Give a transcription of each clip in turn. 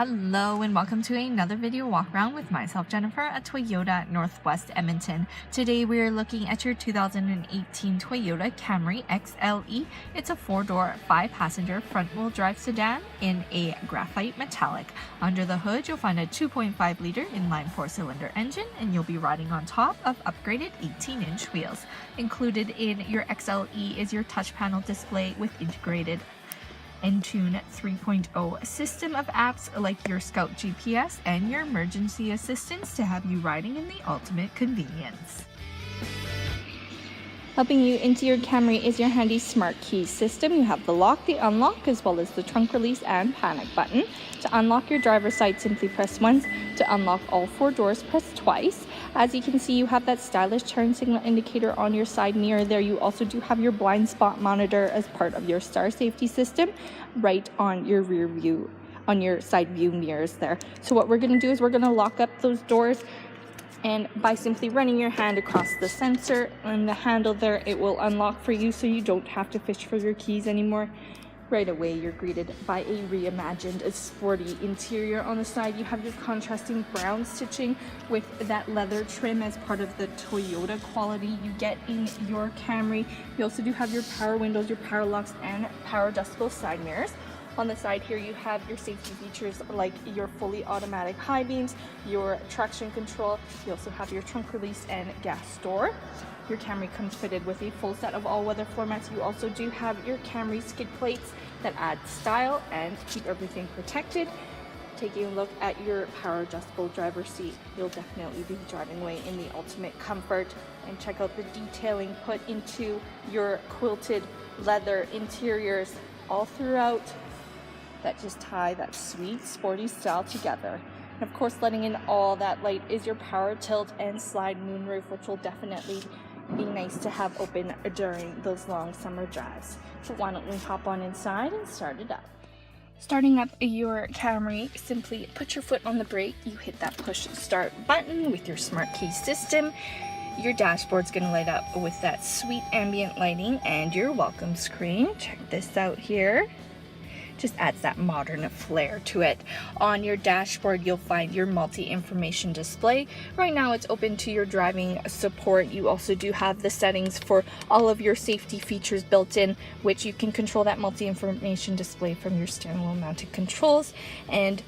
Hello and welcome to another video walk around with myself, Jennifer, at Toyota Northwest Edmonton. Today we are looking at your 2018 Toyota Camry XLE. It's a 4-door, 5-passenger front-wheel drive sedan in a graphite metallic. Under the hood, you'll find a 2.5-liter inline 4-cylinder engine, and you'll be riding on top of upgraded 18-inch wheels. Included in your XLE is your touch panel display with integrated Entune 3.0 system of apps like your Scout GPS and your emergency assistance to have you riding in the ultimate convenience. Helping you into your Camry is your handy smart key system. You have the lock, the unlock, as well as the trunk release and panic button. To unlock your driver's side, simply press once. To unlock all 4 doors, press twice. As you can see, you have that stylish turn signal indicator on your side mirror there. You also do have your blind spot monitor as part of your star safety system right on your rear view, on your side view mirrors there. So what we're going to do is we're going to lock up those doors, and by simply running your hand across the sensor and the handle there, it will unlock for you, so you don't have to fish for your keys anymore. Right away, you're greeted by a reimagined, sporty interior. On the side, you have your contrasting brown stitching with that leather trim as part of the Toyota quality you get in your Camry. You also do have your power windows, your power locks, and power adjustable side mirrors. On the side here, you have your safety features like your fully automatic high beams, your traction control. You also have your trunk release and gas door. Your Camry comes fitted with a full set of all-weather floor mats. You also do have your Camry skid plates that add style and keep everything protected. Taking a look at your power adjustable driver's seat, you'll definitely be driving away in the ultimate comfort. And check out the detailing put into your quilted leather interiors all throughout that just tie that sweet sporty style together. And of course, letting in all that light is your power tilt and slide moonroof, which will definitely be nice to have open during those long summer drives. So why don't we hop on inside and start it up. Starting up your Camry, simply put your foot on the brake. You hit that push start button with your smart key system. Your dashboard's going to light up with that sweet ambient lighting and your welcome screen. Check this out here. Just adds that modern flair to it. On your dashboard, you'll find your multi-information display. Right now it's open to your driving support. You also do have the settings for all of your safety features built in, which you can control that multi-information display from your steering wheel mounted controls. And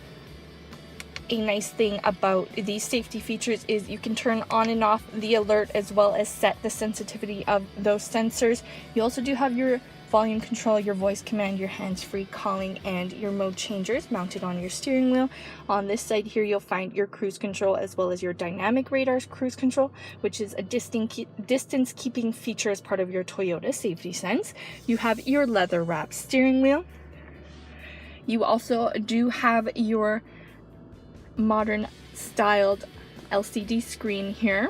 a nice thing about these safety features is you can turn on and off the alert as well as set the sensitivity of those sensors. You also do have your volume control, your voice command, your hands-free calling, and your mode changers mounted on your steering wheel. On this side here, you'll find your cruise control as well as your dynamic radar cruise control, which is a distance keeping feature as part of your Toyota Safety Sense. You have your leather wrapped steering wheel. You also do have your modern styled LCD screen here.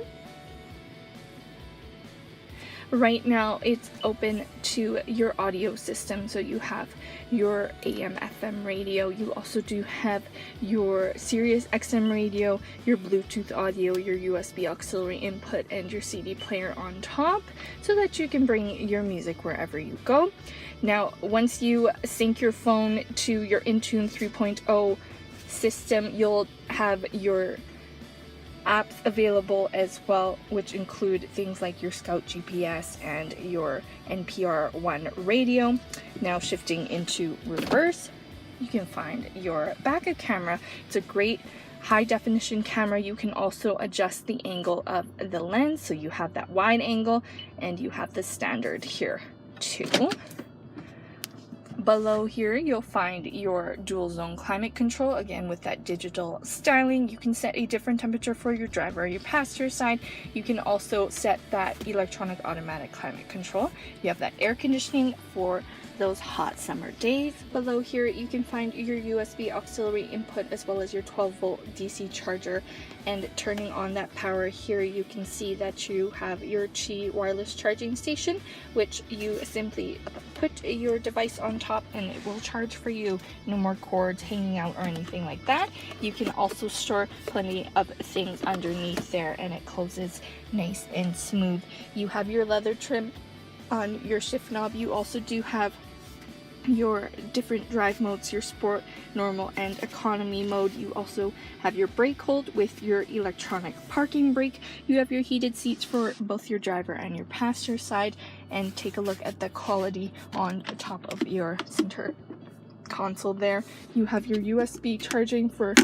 Right now it's open to your audio system, so you have your AM FM radio. You also do have your Sirius XM radio, your Bluetooth audio, your USB auxiliary input, and your CD player on top, so that you can bring your music wherever you go. Now, once you sync your phone to your Entune 3.0 system, you'll have your apps available as well, which include things like your Scout GPS and your NPR One radio. Now shifting into reverse, you can find your backup camera. It's a great high definition camera. You can also adjust the angle of the lens, so you have that wide angle and you have the standard here too. Below here, you'll find your dual zone climate control, again with that digital styling. You can set a different temperature for your driver or your passenger side. You can also set that electronic automatic climate control. You have that air conditioning for those hot summer days. Below here, you can find your USB auxiliary input as well as your 12-volt DC charger. And turning on that power here, you can see that you have your Qi wireless charging station, which you simply put your device on top and it will charge for you. No more cords hanging out or anything like that. You can also store plenty of things underneath there and it closes nice and smooth. You have your leather trim on your shift knob. You also do have your different drive modes, your sport, normal, and economy mode. You also have your brake hold with your electronic parking brake. You have your heated seats for both your driver and your passenger side, and take a look at the quality on the top of your center console there. You have your USB charging for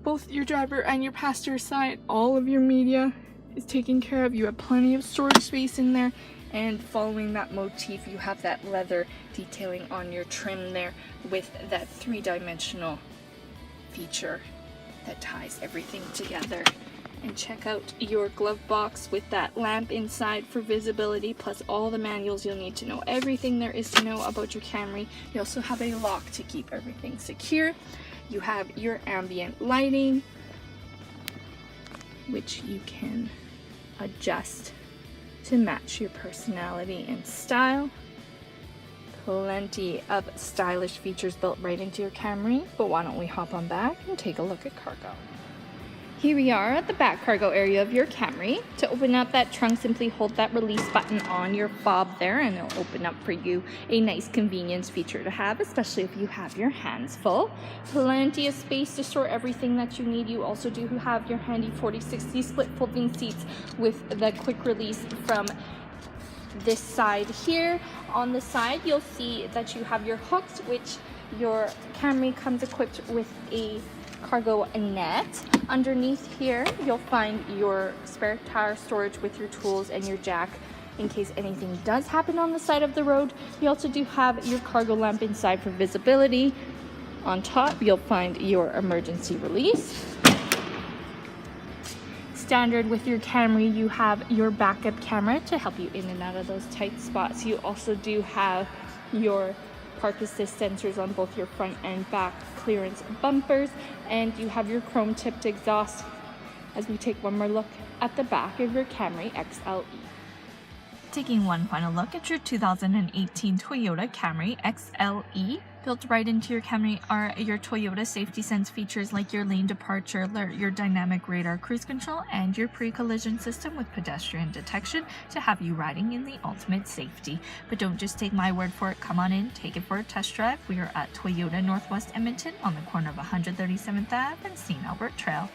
both your driver and your passenger side. All of your media is taken care of. You have plenty of storage space in there. And following that motif, you have that leather detailing on your trim there with that three-dimensional feature that ties everything together. And check out your glove box with that lamp inside for visibility, plus all the manuals you'll need to know everything there is to know about your Camry. You also have a lock to keep everything secure. You have your ambient lighting, which you can adjust to match your personality and style. Plenty of stylish features built right into your Camry, but why don't we hop on back and take a look at cargo. Here we are at the back cargo area of your Camry. To open up that trunk, simply hold that release button on your fob there and it'll open up for you. A nice convenience feature to have, especially if you have your hands full. Plenty of space to store everything that you need. You also do have your handy 40/60 split folding seats with the quick release from this side here. On the side, you'll see that you have your hooks, which your Camry comes equipped with a cargo net. Underneath here, you'll find your spare tire storage with your tools and your jack in case anything does happen on the side of the road. You also do have your cargo lamp inside for visibility. On top, you'll find your emergency release. Standard with your Camry, you have your backup camera to help you in and out of those tight spots. You also do have your park assist sensors on both your front and back clearance bumpers, and you have your chrome tipped exhaust as we take one more look at the back of your Camry XLE. Taking one final look at your 2018 Toyota Camry XLE. Built right into your Camry are your Toyota Safety Sense features like your lane departure alert, your dynamic radar cruise control, and your pre-collision system with pedestrian detection to have you riding in the ultimate safety. But don't just take my word for it, come on in, take it for a test drive. We are at Toyota Northwest Edmonton on the corner of 137th Ave and St. Albert Trail.